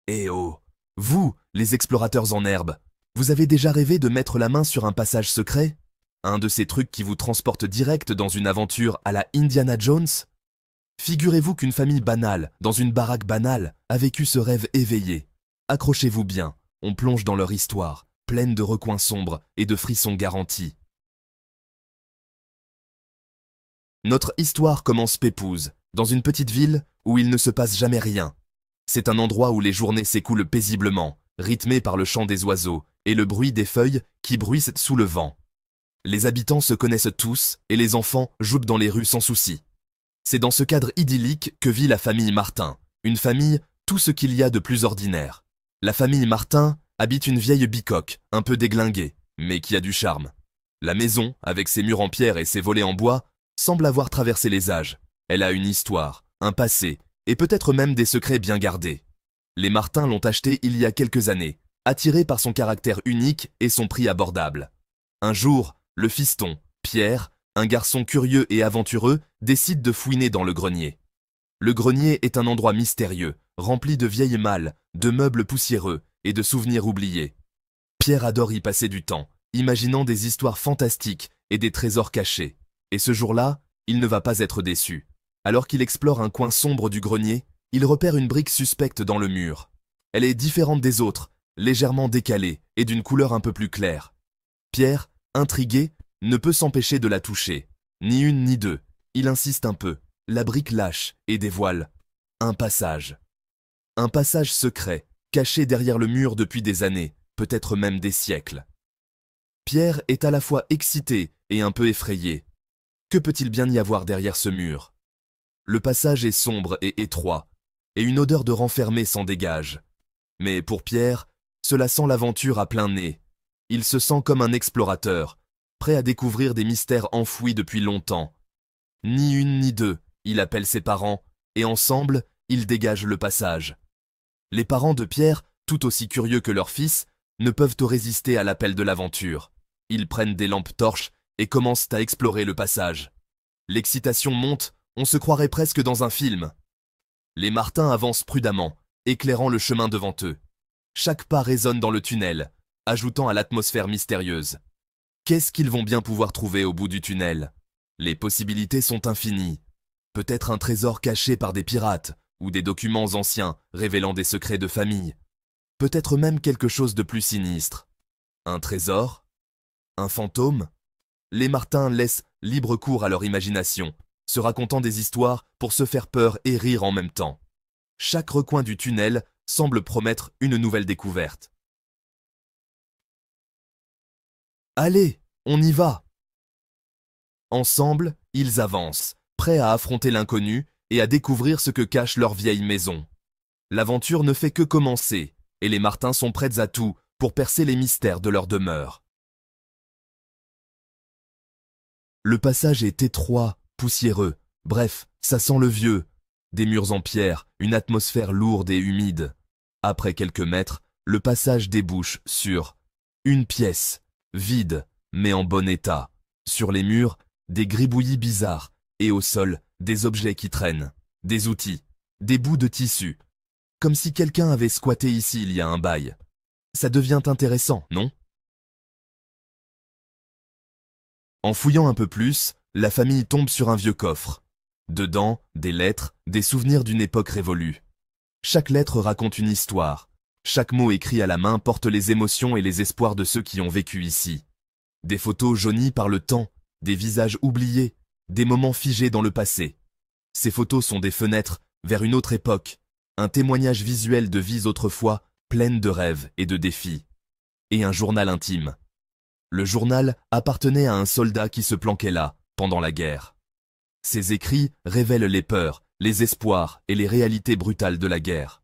Eh oh, vous, les explorateurs en herbe, vous avez déjà rêvé de mettre la main sur un passage secret? Un de ces trucs qui vous transportent direct dans une aventure à la Indiana Jones? Figurez-vous qu'une famille banale, dans une baraque banale, a vécu ce rêve éveillé. Accrochez-vous bien, on plonge dans leur histoire, pleine de recoins sombres et de frissons garantis. Notre histoire commence pépouze, dans une petite ville où il ne se passe jamais rien. C'est un endroit où les journées s'écoulent paisiblement, rythmées par le chant des oiseaux et le bruit des feuilles qui bruissent sous le vent. Les habitants se connaissent tous et les enfants jouent dans les rues sans souci. C'est dans ce cadre idyllique que vit la famille Martin, une famille tout ce qu'il y a de plus ordinaire. La famille Martin habite une vieille bicoque, un peu déglinguée, mais qui a du charme. La maison, avec ses murs en pierre et ses volets en bois, semble avoir traversé les âges. Elle a une histoire, un passé, et peut-être même des secrets bien gardés. Les Martin l'ont achetée il y a quelques années, attirés par son caractère unique et son prix abordable. Un jour, le fiston, Pierre, un garçon curieux et aventureux, décide de fouiner dans le grenier. Le grenier est un endroit mystérieux, rempli de vieilles malles, de meubles poussiéreux et de souvenirs oubliés. Pierre adore y passer du temps, imaginant des histoires fantastiques et des trésors cachés. Et ce jour-là, il ne va pas être déçu. Alors qu'il explore un coin sombre du grenier, il repère une brique suspecte dans le mur. Elle est différente des autres, légèrement décalée et d'une couleur un peu plus claire. Pierre, intrigué, ne peut s'empêcher de la toucher. Ni une ni deux. Il insiste un peu. La brique lâche et dévoile un passage. Un passage secret, caché derrière le mur depuis des années, peut-être même des siècles. Pierre est à la fois excité et un peu effrayé. Que peut-il bien y avoir derrière ce mur? Le passage est sombre et étroit, et une odeur de renfermé s'en dégage. Mais pour Pierre, cela sent l'aventure à plein nez. Il se sent comme un explorateur, prêt à découvrir des mystères enfouis depuis longtemps. Ni une ni deux, il appelle ses parents, et ensemble, ils dégagent le passage. Les parents de Pierre, tout aussi curieux que leur fils, ne peuvent résister à l'appel de l'aventure. Ils prennent des lampes torches et commencent à explorer le passage. L'excitation monte, on se croirait presque dans un film. Les Martin avancent prudemment, éclairant le chemin devant eux. Chaque pas résonne dans le tunnel, ajoutant à l'atmosphère mystérieuse. Qu'est-ce qu'ils vont bien pouvoir trouver au bout du tunnel? Les possibilités sont infinies. Peut-être un trésor caché par des pirates, ou des documents anciens révélant des secrets de famille. Peut-être même quelque chose de plus sinistre. Un trésor? Un fantôme? Les Martin laissent libre cours à leur imagination, se racontant des histoires pour se faire peur et rire en même temps. Chaque recoin du tunnel semble promettre une nouvelle découverte. Allez, on y va! Ensemble, ils avancent, prêts à affronter l'inconnu et à découvrir ce que cache leur vieille maison. L'aventure ne fait que commencer, et les Martin sont prêts à tout pour percer les mystères de leur demeure. Le passage est étroit, poussiéreux, bref, ça sent le vieux. Des murs en pierre, une atmosphère lourde et humide. Après quelques mètres, le passage débouche sur une pièce, vide, mais en bon état. Sur les murs, des gribouillis bizarres, et au sol, des objets qui traînent, des outils, des bouts de tissu. Comme si quelqu'un avait squatté ici il y a un bail. Ça devient intéressant, non? En fouillant un peu plus, la famille tombe sur un vieux coffre. Dedans, des lettres, des souvenirs d'une époque révolue. Chaque lettre raconte une histoire. Chaque mot écrit à la main porte les émotions et les espoirs de ceux qui ont vécu ici. Des photos jaunies par le temps, des visages oubliés, des moments figés dans le passé. Ces photos sont des fenêtres vers une autre époque, un témoignage visuel de vies autrefois pleines de rêves et de défis. Et un journal intime. Le journal appartenait à un soldat qui se planquait là, pendant la guerre. Ces écrits révèlent les peurs, les espoirs et les réalités brutales de la guerre.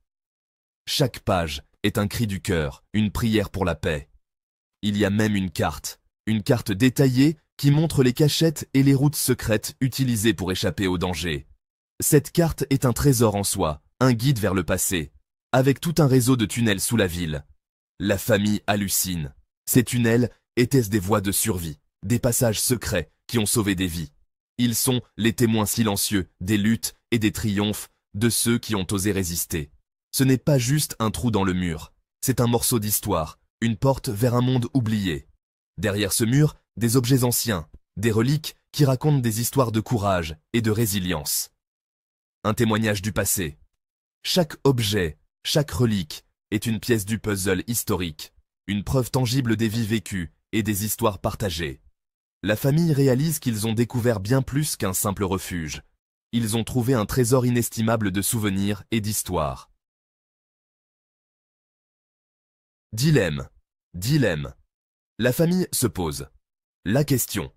Chaque page est un cri du cœur, une prière pour la paix. Il y a même une carte détaillée qui montre les cachettes et les routes secrètes utilisées pour échapper au danger. Cette carte est un trésor en soi, un guide vers le passé, avec tout un réseau de tunnels sous la ville. La famille hallucine. Ces tunnels étaient des voies de survie, des passages secrets qui ont sauvé des vies. Ils sont les témoins silencieux des luttes et des triomphes de ceux qui ont osé résister. Ce n'est pas juste un trou dans le mur, c'est un morceau d'histoire, une porte vers un monde oublié. Derrière ce mur, des objets anciens, des reliques qui racontent des histoires de courage et de résilience. Un témoignage du passé. Chaque objet, chaque relique est une pièce du puzzle historique, une preuve tangible des vies vécues et des histoires partagées. La famille réalise qu'ils ont découvert bien plus qu'un simple refuge. Ils ont trouvé un trésor inestimable de souvenirs et d'histoires. Dilemme. Dilemme. La famille se pose la question.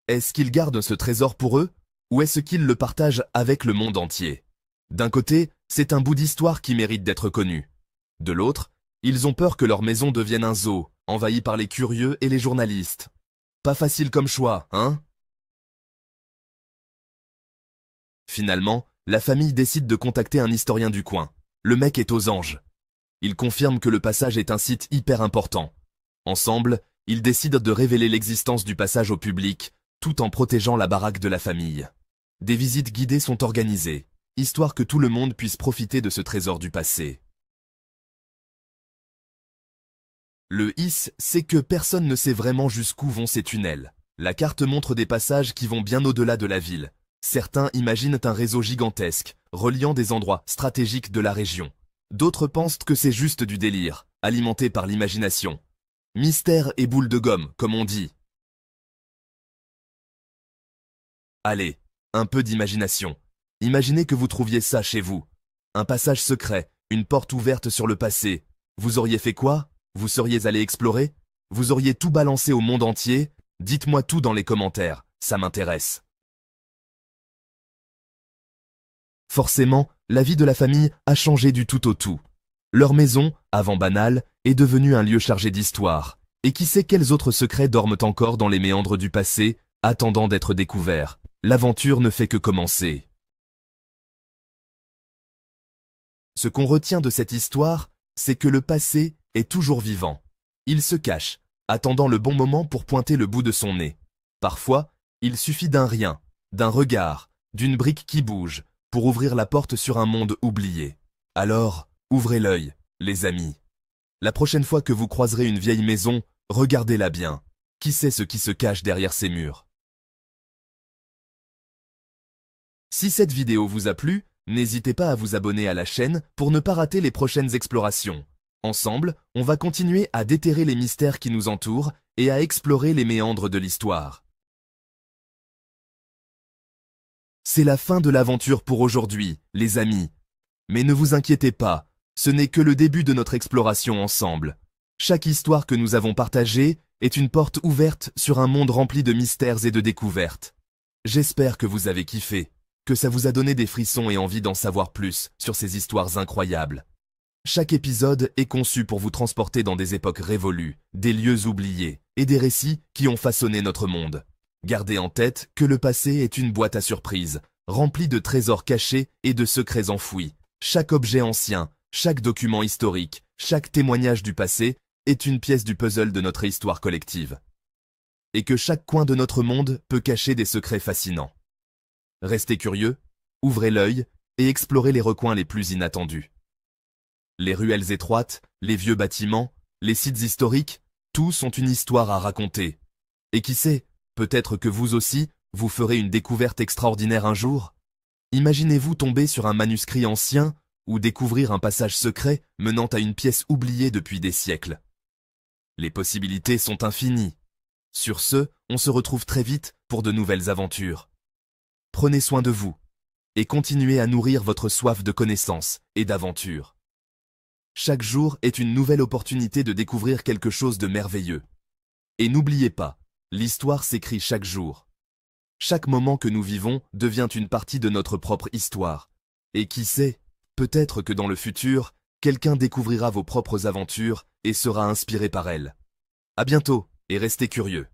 Est-ce qu'ils gardent ce trésor pour eux, ou est-ce qu'ils le partagent avec le monde entier? D'un côté, c'est un bout d'histoire qui mérite d'être connu. De l'autre, ils ont peur que leur maison devienne un zoo, envahi par les curieux et les journalistes. Pas facile comme choix, hein? Finalement, la famille décide de contacter un historien du coin. Le mec est aux anges. Il confirme que le passage est un site hyper important. Ensemble, ils décident de révéler l'existence du passage au public, tout en protégeant la baraque de la famille. Des visites guidées sont organisées, histoire que tout le monde puisse profiter de ce trésor du passé. Le hic, c'est que personne ne sait vraiment jusqu'où vont ces tunnels. La carte montre des passages qui vont bien au-delà de la ville. Certains imaginent un réseau gigantesque, reliant des endroits stratégiques de la région. D'autres pensent que c'est juste du délire, alimenté par l'imagination. Mystère et boule de gomme, comme on dit. Allez, un peu d'imagination. Imaginez que vous trouviez ça chez vous. Un passage secret, une porte ouverte sur le passé. Vous auriez fait quoi? Vous seriez allé explorer? Vous auriez tout balancé au monde entier? Dites-moi tout dans les commentaires, ça m'intéresse. Forcément, la vie de la famille a changé du tout au tout. Leur maison, avant banale, est devenue un lieu chargé d'histoire. Et qui sait quels autres secrets dorment encore dans les méandres du passé, attendant d'être découverts. L'aventure ne fait que commencer. Ce qu'on retient de cette histoire, c'est que le passé est toujours vivant. Il se cache, attendant le bon moment pour pointer le bout de son nez. Parfois, il suffit d'un rien, d'un regard, d'une brique qui bouge, pour ouvrir la porte sur un monde oublié. Alors, ouvrez l'œil, les amis. La prochaine fois que vous croiserez une vieille maison, regardez-la bien. Qui sait ce qui se cache derrière ces murs? Si cette vidéo vous a plu, n'hésitez pas à vous abonner à la chaîne pour ne pas rater les prochaines explorations. Ensemble, on va continuer à déterrer les mystères qui nous entourent et à explorer les méandres de l'histoire. C'est la fin de l'aventure pour aujourd'hui, les amis. Mais ne vous inquiétez pas, ce n'est que le début de notre exploration ensemble. Chaque histoire que nous avons partagée est une porte ouverte sur un monde rempli de mystères et de découvertes. J'espère que vous avez kiffé, que ça vous a donné des frissons et envie d'en savoir plus sur ces histoires incroyables. Chaque épisode est conçu pour vous transporter dans des époques révolues, des lieux oubliés et des récits qui ont façonné notre monde. Gardez en tête que le passé est une boîte à surprises, remplie de trésors cachés et de secrets enfouis. Chaque objet ancien, chaque document historique, chaque témoignage du passé est une pièce du puzzle de notre histoire collective. Et que chaque coin de notre monde peut cacher des secrets fascinants. Restez curieux, ouvrez l'œil et explorez les recoins les plus inattendus. Les ruelles étroites, les vieux bâtiments, les sites historiques, tous ont une histoire à raconter. Et qui sait, peut-être que vous aussi, vous ferez une découverte extraordinaire un jour? Imaginez-vous tomber sur un manuscrit ancien ou découvrir un passage secret menant à une pièce oubliée depuis des siècles. Les possibilités sont infinies. Sur ce, on se retrouve très vite pour de nouvelles aventures. Prenez soin de vous et continuez à nourrir votre soif de connaissances et d'aventures. Chaque jour est une nouvelle opportunité de découvrir quelque chose de merveilleux. Et n'oubliez pas, l'histoire s'écrit chaque jour. Chaque moment que nous vivons devient une partie de notre propre histoire. Et qui sait, peut-être que dans le futur, quelqu'un découvrira vos propres aventures et sera inspiré par elles. À bientôt et restez curieux.